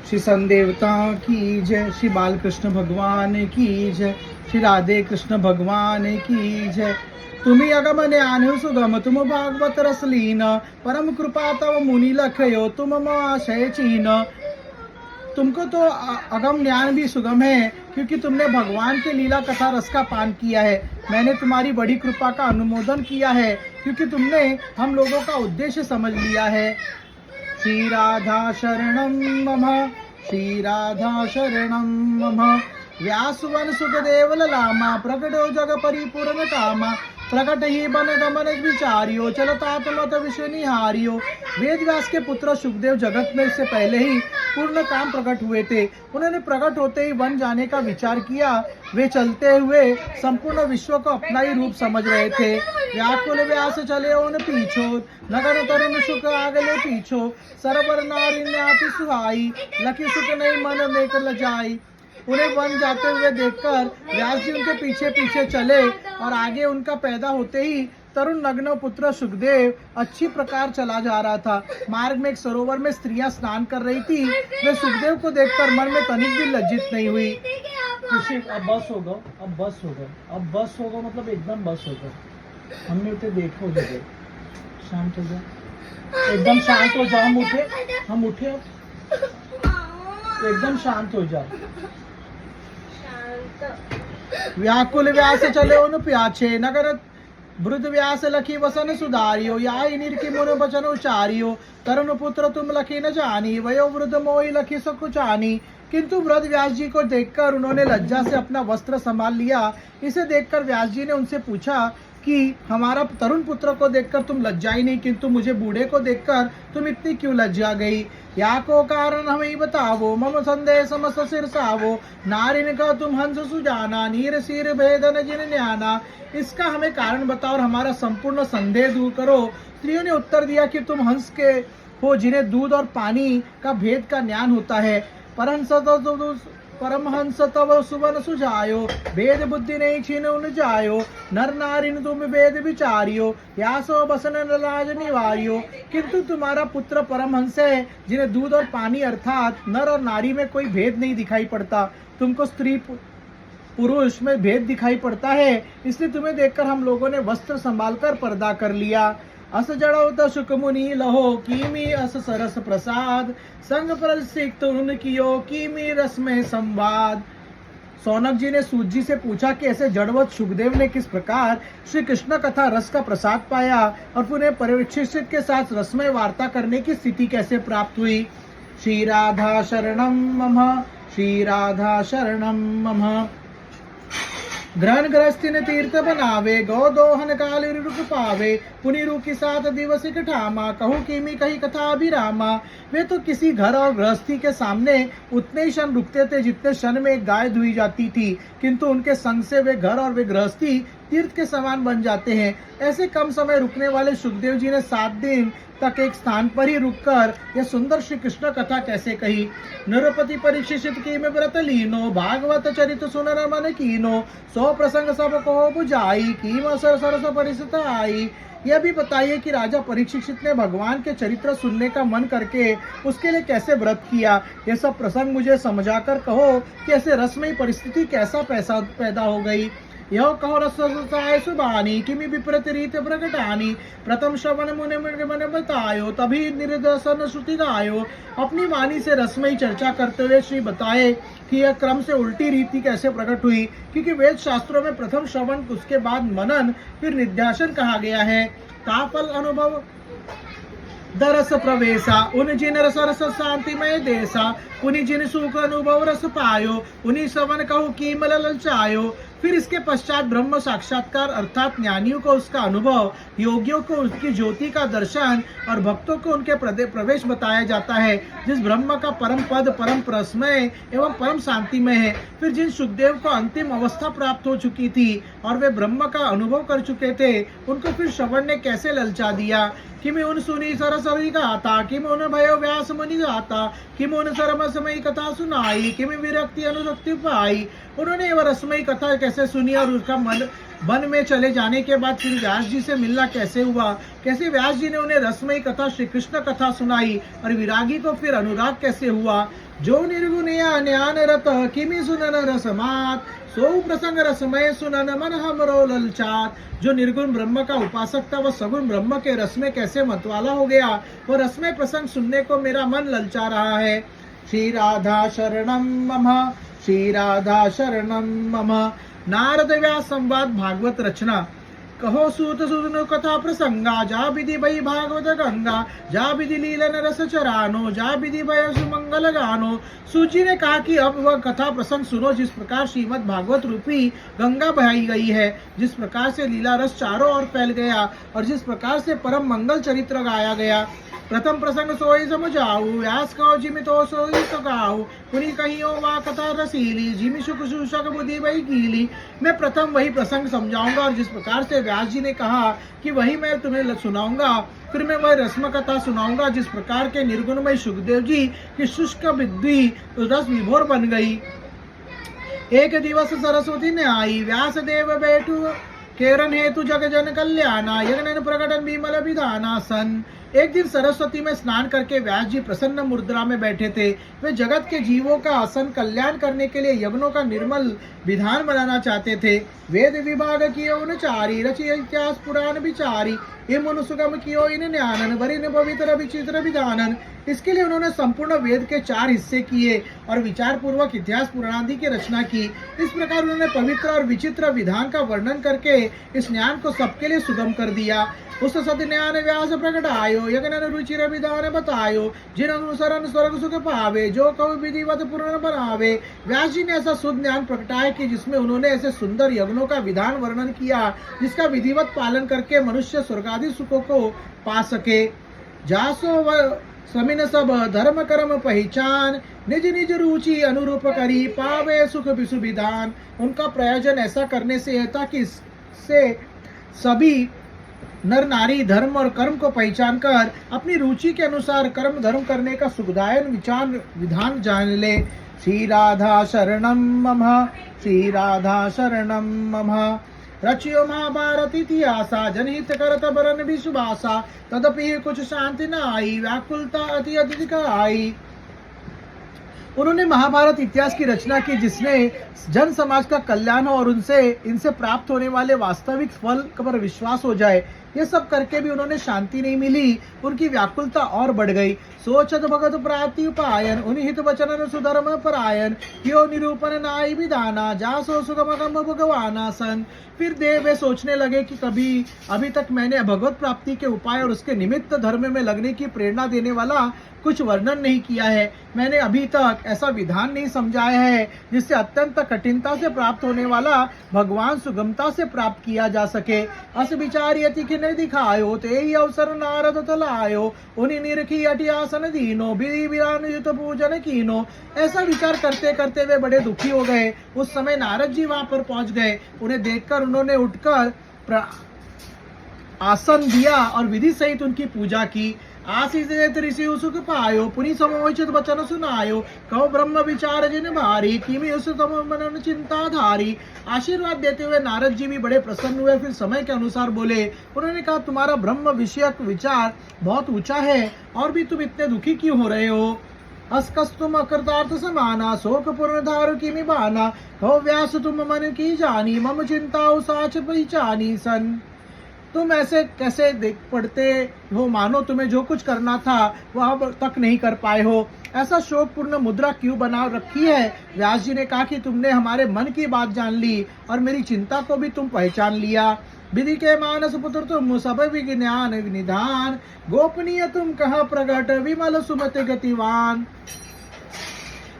श्री संदेवता की जय, श्री बालकृष्ण भगवान की जय, श्री राधे कृष्ण भगवान की जय। तुम्ही अगम ज्ञान सुगम तुम भागवत रसलीन, परम कृपा तव मुनि लखयो तुम आशय चीन। तुमको तो अगम ज्ञान भी सुगम है क्योंकि तुमने भगवान के लीला कथा रस का पान किया है। मैंने तुम्हारी बड़ी कृपा का अनुमोदन किया है क्योंकि तुमने हम लोगों का उद्देश्य समझ लिया है। श्री राधा शरणम मम, श्री राधा शरणम मम। व्यासवन सुखदेव लामा, प्रकटो जग परिपूर्ण कामा। प्रकट ही बन गमन विचारियो, चलता मत विषय निहारियो। वेद व्यास के पुत्र सुखदेव जगत में इससे पहले ही पूर्ण काम प्रकट हुए थे। उन्होंने प्रकट होते ही वन जाने का विचार किया। वे चलते हुए संपूर्ण विश्व को अपना ही रूप समझ रहे थे। व्याकुल व्यास चले उन पीछो, नगर तरुण सुख आगले पीछो। सरवर नारी न्याति सुहाई, लखी सुख नहीं मन देख लजाई। उन्हें वन जाते हुए देखकर व्यास जी उनके पीछे पीछे चले और आगे उनका पैदा होते ही तरुण नग्न पुत्र सुखदेव अच्छी प्रकार चला जा रहा था। मार्ग में एक सरोवर में स्त्रियां स्नान कर रही थी। वे सुखदेव को देखकर मन में तनिक भी लज्जित नहीं हुई। अब बस होगा, अब बस होगा, अब बस होगा, मतलब एकदम बस होगा। हमने उसे देखो जगह, शांत हो जाओ, एकदम शांत हो जाओ। हम उठे एकदम शांत हो जाओ। व्याकुल व्यास चले उन प्याछे, नगर वृद्ध व्यास लखी वसन सुधारियो। याई निर्की मुन बचन उचारियो, तरुण पुत्र तुम लखी न जानी। वयो वृद्ध मोई लखी सकुचानी। किंतु वृद्ध व्यास जी को देखकर उन्होंने लज्जा से अपना वस्त्र संभाल लिया। इसे देखकर व्यास जी ने उनसे पूछा कि हमारा तरुण पुत्र को देखकर तुम लज्जाई नहीं, किंतु मुझे बूढ़े को देखकर तुम इतनी क्यों लज्जा गई? या को कारण हमें बतावो, मम संदेह समस्त सिरसावो। नारिन का तुम हंस सुजाना, नीर सिर भेदन जिन न्याना। इसका हमें कारण बताओ और हमारा संपूर्ण संदेह दूर करो। स्त्रियों ने उत्तर दिया कि तुम हंस के हो जिन्हें दूध और पानी का भेद का ज्ञान होता है। परमहंस तव सुवन सुझायो, भेद बुद्धि नहीं छीन उन जायो। नर नारिन तुम भेद विचारियो, यासो बसन लाज निवारियो। किंतु तुम्हारा पुत्र परमहंस है जिन्हें दूध और पानी अर्थात नर और नारी में कोई भेद नहीं दिखाई पड़ता। तुमको स्त्री पुरुष में भेद दिखाई पड़ता है, इसलिए तुम्हें देखकर हम लोगों ने वस्त्र संभालकर पर्दा कर लिया। अस जड़ो सुख मुनि लहो, कीमी अस सरस प्रसाद। संग पर सिक्त उन कियो, कीमी रस में संवाद। सौनक जी ने सूत जी से पूछा कि ऐसे जड़वत सुखदेव ने किस प्रकार श्री कृष्ण कथा रस का प्रसाद पाया और पुनः परिशिष्ट के साथ रसमय वार्ता करने की स्थिति कैसे प्राप्त हुई। श्री राधा शरणम मम, श्री राधा शरणम मम। ग्रहण ग्रस्तिन तीर्थ बनावे, गौ दोहन काल रुक पावे। पुनि रुकी 7 दिवस ठामा, कहूँ कीमी कही कथा अभिरामा। वे तो किसी घर और गृहस्थी के सामने उतने ही क्षण रुकते थे जितने क्षण में एक गाय धुई जाती थी, किंतु उनके संग से वे घर और वे गृहस्थी तीर्थ के समान बन जाते हैं। ऐसे कम समय रुकने वाले सुखदेव जी ने 7 दिन तक एक स्थान पर ही रुककर यह सुंदर श्री कृष्ण कथा कैसे कही। नृपति परीक्षित की में व्रत लीनो, भागवत चरित सुनर मन कीनो। 100 प्रसंग सब को बुझाई, की सरस परिचित आई। यह भी बताइए कि राजा परीक्षित ने भगवान के चरित्र सुनने का मन करके उसके लिए कैसे व्रत किया। यह सब प्रसंग मुझे समझाकर कहो कि ऐसे रसमयी परिस्थिति कैसा पैदा हो गई। यह कहो रसाय सुबानी, किमि विपरीत रीत प्रकटानी। प्रथम श्रवण मुनि मन बतायो, तभी निर्दसन श्रुति गायो। अपनी वाणी से रसमयी चर्चा करते हुए श्री बताए कि यह क्रम से उल्टी रीति कैसे प्रकट हुई, क्योंकि वेद शास्त्रों में प्रथम श्रवण, उसके बाद मनन, फिर निध्यासन कहा गया है। ताफल अनुभव दरस प्रवेशा, उन जिन रस रस शांतिमय देसा। उन्हीं जिन सुख अनुभव रस पायो, उन्हीं श्रवण कहूँ कीमल ललचायो। फिर इसके पश्चात ब्रह्म साक्षात्कार अर्थात ज्ञानियों को उसका अनुभव, योगियों को उसकी ज्योति का दर्शन और भक्तों को उनके प्रवेश बताया जाता है, जिस ब्रह्म का परम पद, परम प्रस्मय एवं परम शांतिमय है। फिर जिन सुखदेव को अंतिम अवस्था प्राप्त हो चुकी थी और वे ब्रह्म का अनुभव कर चुके थे, उनको फिर श्रवण ने कैसे ललचा दिया। किमि उन सुनी सरसरी गाता, किम उन भयो व्यास मुनि गाता। किम उन सरमसमयी कथा सुनाई, किमि विरक्ति अनुरक्ति पाई। उन्होंने वह रसमयी कथा कैसे सुनी और उसका मन वन में चले जाने के बाद फिर व्यास जी से मिलना कैसे हुआ, कैसे व्यास जी ने उन्हें रसमयी कथा श्री कृष्ण कथा सुनाई और विरागी को फिर अनुराग कैसे हुआ। जो निर्गुण ज्ञान रत किमि सुनन रसमात, सो प्रसंग रसमय सुनन मन हमरो ललचात। जो निर्गुण ब्रह्म का उपासक था वह सगुण ब्रह्म के रस में कैसे मतवाला हो गया, वह रसमय प्रसंग सुनने को मेरा मन ललचा रहा है। श्री राधा शरणम मम, श्री राधा शरणम मम। नारद व्यास संवाद भागवत रचना। कहो सूत सुनो कथा प्रसंगा, जा विधि भई भागवत गंगा, जा विधि लीलन रस चरानो, जा विधि भय सुमंगल गानो। सूची ने कहा कि अब वह कथा प्रसंग सुनो जिस प्रकार श्रीमद् भागवत रूपी गंगा बहाई गई है, जिस प्रकार से लीला रस चारों ओर फैल गया और जिस प्रकार से परम मंगल चरित्र गाया गया। प्रथम प्रसंग सोई समझाऊ, व्यास कहो जिमि तो सोई सकाऊ, पुनि कहियो वा कथा रसीली, जिमि सुख सूषक बुद्धि भई कीली। मैं प्रथम वही प्रसंग समझाऊंगा और जिस प्रकार से व्यास जी ने कहा कि वही मैं तुम्हें सुनाऊंगा, फिर मैं वह रस्म कथा सुनाऊंगा जिस प्रकार के निर्गुणमय सुखदेव जी की शुष्क बुद्धि रस विभोर बन गई। एक दिवस सरस्वती ने आई, व्यास देव बैठू केरन हेतु जग जन कल्याणा, यज्ञ प्रकटन विमल विधाना सन। एक दिन सरस्वती में स्नान करके व्यास जी प्रसन्न मुद्रा में बैठे थे। वे जगत के जीवों का आसन कल्याण करने के लिए यज्ञों का निर्मल विधान बनाना चाहते थे। वेद विभाग कियो उनचारी, रचि इतिहास पुराण विचारी, ये मनु सुगम कियो इन न्यानन, वरिन पवित्र विचित्र विधानन। इसके लिए उन्होंने संपूर्ण वेद के 4 हिस्से किए और विचार पूर्वक इतिहास पुराणादि की रचना की। इस प्रकार उन्होंने पवित्र और विचित्र विधान का वर्णन करके इस ज्ञान को सबके लिए सुगम कर दिया। उस सत ज्ञान व्यास प्रगटायो, यज्ञ रुचिर विधान बतायो, जिन अनुसरण स्वर्ग सुख पावे, जो कवि विधिवत पूर्ण बनावे। व्यास जी ने ऐसा शुद्ध ज्ञान प्रगटाया कि जिसमें उन्होंने ऐसे सुंदर यज्ञों का विधान वर्णन किया जिसका विधिवत पालन करके मनुष्य स्वर्गादि सुखों को पा सके। जासो समिन सब धर्म कर्म पहचान, निज निज रुचि अनुरूप करी, पावे सुख विधान। उनका प्रयोजन ऐसा करने से है ताकि इससे सभी नर नारी धर्म और कर्म को पहचान कर अपनी रुचि के अनुसार कर्म धर्म करने का सुखदायक विचार विधान जान ले। श्री राधा शरणम मम, श्री राधा शरणम मम। रचियो महाभारत इतिहासा, जनहित करत बरन विश्वासा, तदपि कुछ शांति न आई, व्याकुलता अति अधिक आई। उन्होंने महाभारत इतिहास की रचना की जिसने जन समाज का कल्याण हो और इनसे प्राप्त होने वाले वास्तविक फल पर विश्वास हो जाए। ये सब करके भी उन्होंने शांति नहीं मिली, उनकी व्याकुलता और बढ़ गई। सोचत भगत प्राप्ति उपायन, उन्हीं हित वचन सुधर्म परायन, क्यों निरूपण नाई विधाना, जा सो सुगम भगवाना सन। फिर देव वे सोचने लगे कि अभी तक मैंने भगवत प्राप्ति के उपाय और उसके निमित्त धर्म में लगने की प्रेरणा देने वाला कुछ वर्णन नहीं किया है। मैंने अभी तक ऐसा विधान नहीं समझाया है जिससे अत्यंत कठिनता से प्राप्त होने वाला भगवान सुगमता से प्राप्त किया जा सके। अस विचारी अति किन्ने दिखायो, ते ही अवसर नारद तलायो, उन्हीं निरखी अटि आसन दीनो, विधि विधान युत पूजन कीनो। ऐसा विचार करते करते वे बड़े दुखी हो गए। उस समय नारद जी वहां पर पहुंच गए। उन्हें देखकर उन्होंने उठकर आसन दिया और विधि सहित उनकी पूजा की। आशीष देत ऋषि सुख पायो, पुनि समोचित वचन सुनायो, कहो ब्रह्म विचार जिन भारी, किमि उस तम मनन चिंता धारी। आशीर्वाद देते हुए नारद जी भी बड़े प्रसन्न हुए। फिर समय के अनुसार बोले। उन्होंने कहा, तुम्हारा ब्रह्म विषयक विचार बहुत ऊंचा है और भी तुम इतने दुखी क्यों हो रहे हो। अस्कस तुम अकृतार्थ समाना, शोक पूर्ण धारु किमि बाना, कहो व्यास तुम मन की जानी, मम चिंता साच पहचानी सन। तुम ऐसे कैसे देख पड़ते हो मानो तुम्हें जो कुछ करना था वह अब तक नहीं कर पाए हो। ऐसा शोकपूर्ण मुद्रा क्यों बना रखी है। व्यास जी ने कहा कि तुमने हमारे मन की बात जान ली और मेरी चिंता को भी तुम पहचान लिया। विधि के मानस पुत्र तुम, सब विज्ञान निधान, गोपनीय तुम कहा प्रगट, विमल सुमति गतिवान।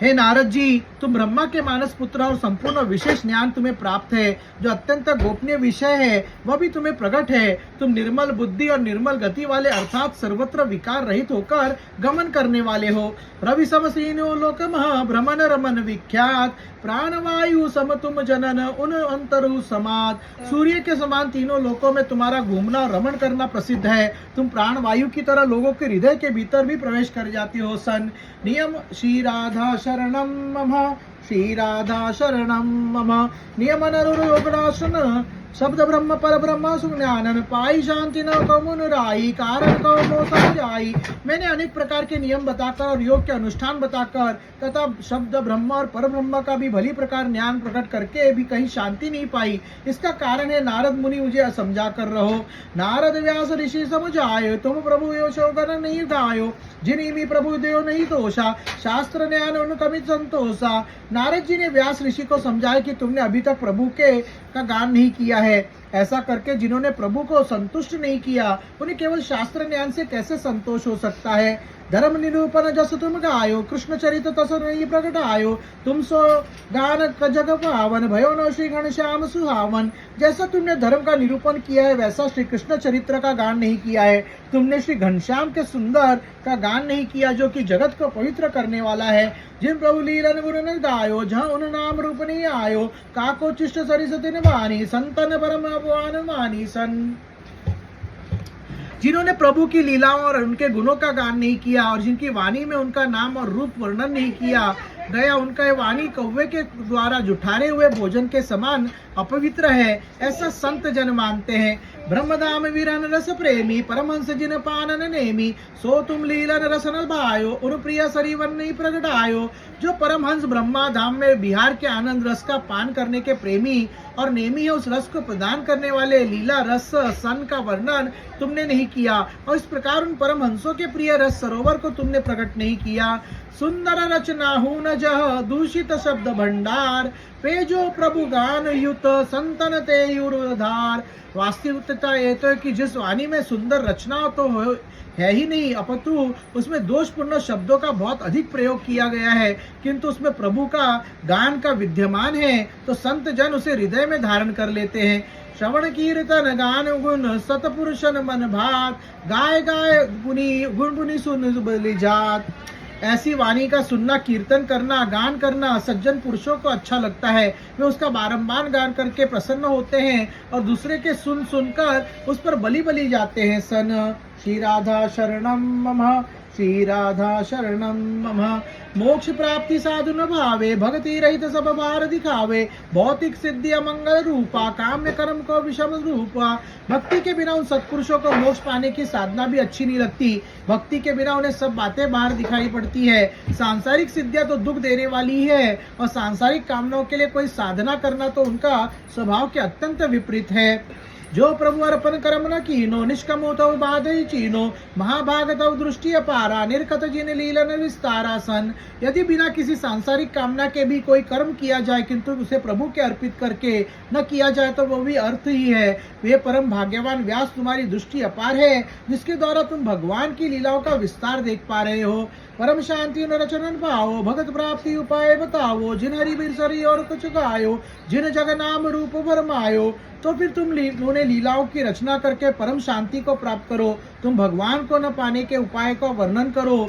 हे नारद जी, तुम ब्रह्मा के मानस पुत्र और संपूर्ण विशेष ज्ञान तुम्हें प्राप्त है। जो अत्यंत गोपनीय विषय है वह भी तुम्हें प्रकट है। तुम निर्मल बुद्धि और निर्मल गति वाले अर्थात सर्वत्र विकार रहित होकर गमन करने वाले हो। रवि समसीनो लोक महा भ्रमण रमन विख्यात, प्राणवायु सम तुम जनन उन अंतरु समाद। सूर्य के समान तीनों लोकों में तुम्हारा घूमना और रमण करना प्रसिद्ध है। तुम प्राणवायु की तरह लोगों के हृदय के भीतर भी प्रवेश कर जाती हो सन। नियम श्री राधा शरणं मम श्री राधा शरणं मम। नियम योगनाशन शब्द ब्रह्म पर ब्रह्म सुज्ञानन पाई शांति न कमुन राई कारण कौ मो समझाई। मैंने अनेक प्रकार के नियम बताकर और योग के अनुष्ठान बताकर तथा शब्द ब्रह्म और पर ब्रह्म का भी भली प्रकार ज्ञान प्रकट करके भी कहीं शांति नहीं पाई। इसका कारण है नारद मुनि मुझे समझा कर रहो। नारद व्यास ऋषि समझायो तुम प्रभु यो शोकन नहीं गायो जिन्हीं में प्रभु देव नहीं दोषा शास्त्र ज्ञान उनकमित संतोषा। नारद जी ने व्यास ऋषि को समझाया कि तुमने अभी तक प्रभु के का गान नहीं किया है। ऐसा करके जिन्होंने प्रभु को संतुष्ट नहीं किया उन्हें केवल शास्त्र ज्ञान से कैसे संतोष हो सकता है। धर्म निरूपण जस तुम गायो कृष्ण चरित तस नहीं प्रकट आयो तुम सो गान जग पावन भयो न श्री घनश्याम सुहावन। जैसा तुमने धर्म का निरूपण किया है वैसा श्री कृष्ण चरित्र का गान नहीं किया है। तुमने श्री घनश्याम के सुंदर का गान नहीं किया जो कि जगत को पवित्र करने वाला है। जिन प्रभु लीलन गुरु ने गायो जहाँ उन नाम रूप नहीं आयो काको चिष्ट सरिस तिन मानी संतन परम अपमान मानी सन। जिन्होंने प्रभु की लीलाओं और उनके गुणों का गान नहीं किया और जिनकी वाणी में उनका नाम और रूप वर्णन नहीं किया गया उनका वाणी कौवे के द्वारा जुठारे हुए भोजन के समान अपवित्र है, ऐसा संत जन मानते हैं। ब्रह्मधाम वीरन रस प्रेमी परमहंस जिन पानन नेमी सो तुम लीलन रसन भायो उन प्रिय सरीवन नहीं प्रगटायो। जो परमहंस ब्रह्मा धाम में बिहार के आनंद रस का पान करने के प्रेमी और नेमी है उस रस को प्रदान करने वाले लीला रस सन का वर्णन तुमने नहीं किया और इस प्रकार उन परमहंसों के प्रिय रस सरोवर को तुमने प्रकट नहीं किया। सुंदर रचना हूं न जह दूषित शब्द भंडार पे जो प्रभु गान युत संतन ते युरधार। वास्तविकता ये तो है कि जिस वाणी में सुंदर रचना तो है ही नहीं अपितु उसमें दोषपूर्ण शब्दों का बहुत अधिक प्रयोग किया गया है, किंतु उसमें प्रभु का गान का विद्यमान है तो संत जन उसे हृदय में धारण कर लेते हैं। श्रवण कीर्तन गान गुण सतपुरुषन मन भात गाय गाय गुनी गुण गुनी सुन बलि जात। ऐसी वाणी का सुनना कीर्तन करना गान करना सज्जन पुरुषों को अच्छा लगता है। वे उसका बारंबार गान करके प्रसन्न होते हैं और दूसरे के सुन सुनकर उस पर बलि बलि जाते हैं। सन श्री राधा शरणम मम श्री राधा शरणम मम। मोक्ष प्राप्ति साधु न भावे भक्ति रहित सब बार दिखावे भौतिक सिद्धि अमंगल रूपा काम्य कर्म को विषम रूपा। भक्ति के बिना उन सत्पुरुषों को मोक्ष पाने की साधना भी अच्छी नहीं लगती। भक्ति के बिना उन्हें सब बातें बाहर दिखाई पड़ती है। सांसारिक सिद्धियां तो दुख देने वाली है और सांसारिक कामनाओं के लिए कोई साधना करना तो उनका स्वभाव के अत्यंत विपरीत है। जो प्रभु अर्पण कर्म न कीनो निष्कमो तव बाधई चीनो महाभाग तव दृष्टि अपारा निर्कत जिन लीलन विस्तारा सन। यदि बिना किसी सांसारिक कामना के भी कोई कर्म किया जाए किंतु उसे प्रभु के अर्पित करके न किया जाए तो वो भी अर्थ ही है। वे परम भाग्यवान व्यास तुम्हारी दृष्टि अपार है जिसके द्वारा तुम भगवान की लीलाओं का विस्तार देख पा रहे हो। परम शांति न रचनन पाओ भगत प्राप्ति उपाय बताओ जिन हरि बिरसरी और कुछ गायो जिन जग नाम रूप भरमायो। तो फिर तुम उन्हें लीलाओं की रचना करके परम शांति को प्राप्त करो। तुम भगवान को न पाने के उपाय का वर्णन करो।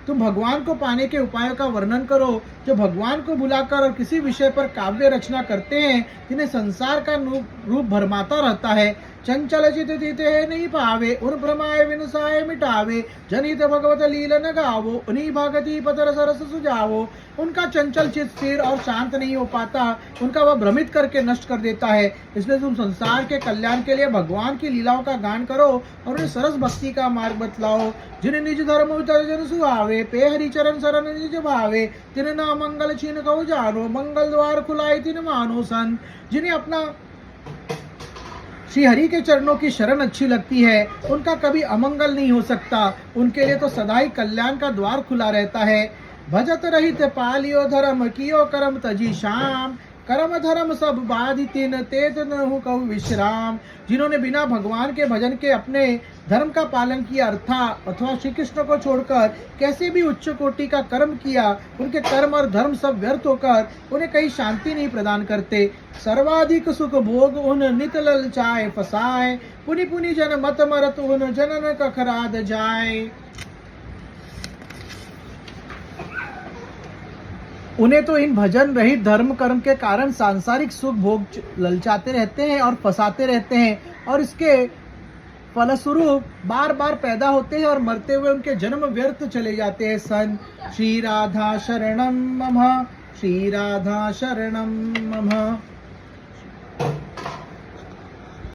तुम भगवान को पाने के उपायों का वर्णन करो जो भगवान को बुलाकर और किसी विषय पर काव्य रचना करते हैं जिन्हें संसार का रूप भरमाता रहता है। चंचल चित जीते नहीं पावे उन भ्रमाए विनसाए मिटावे जनित भगवत लीलन गावो उन्हीं भगति पतर सरस सुझावो। उनका चंचल चित स्थिर और शांत नहीं हो पाता, उनका वह भ्रमित करके नष्ट कर देता है। इसलिए तुम संसार के कल्याण के लिए भगवान की लीलाओं का गान करो और उन्हें सरस भक्ति का मार्ग बतलाओ। जिन निज धर्म जन सुहावे पे हरि चरण शरण निज भावे तिन ना मंगल छीन कहो जानो मंगल द्वार खुलाए तिन मानो सन। जिन्हें अपना श्री हरि के चरणों की शरण अच्छी लगती है उनका कभी अमंगल नहीं हो सकता। उनके लिए तो सदा ही कल्याण का द्वार खुला रहता है। भजत रहित पालियो धर्म कियो कर्म तजी शाम कर्म धर्म सब बाधितिन तेज न कहु विश्राम। जिन्होंने बिना भगवान के भजन के अपने धर्म का पालन किया अथवा श्री कृष्ण को छोड़कर कैसे भी उच्च कोटि का कर्म किया उनके कर्म और धर्म सब व्यर्थ होकर उन्हें कहीं शांति नहीं प्रदान करते। सर्वाधिक सुख भोग उन नित ललचाए फसाए पुनि पुनि जन मत मरत उन जनन कखराद जाए। उन्हें तो इन भजन रहित धर्म कर्म के कारण सांसारिक सुख भोग ललचाते रहते हैं और फंसाते रहते हैं और इसके फलस्वरूप बार बार पैदा होते हैं और मरते हुए उनके जन्म व्यर्थ चले जाते हैं। सन श्री राधा शरणम मम, श्री राधा शरणम मम।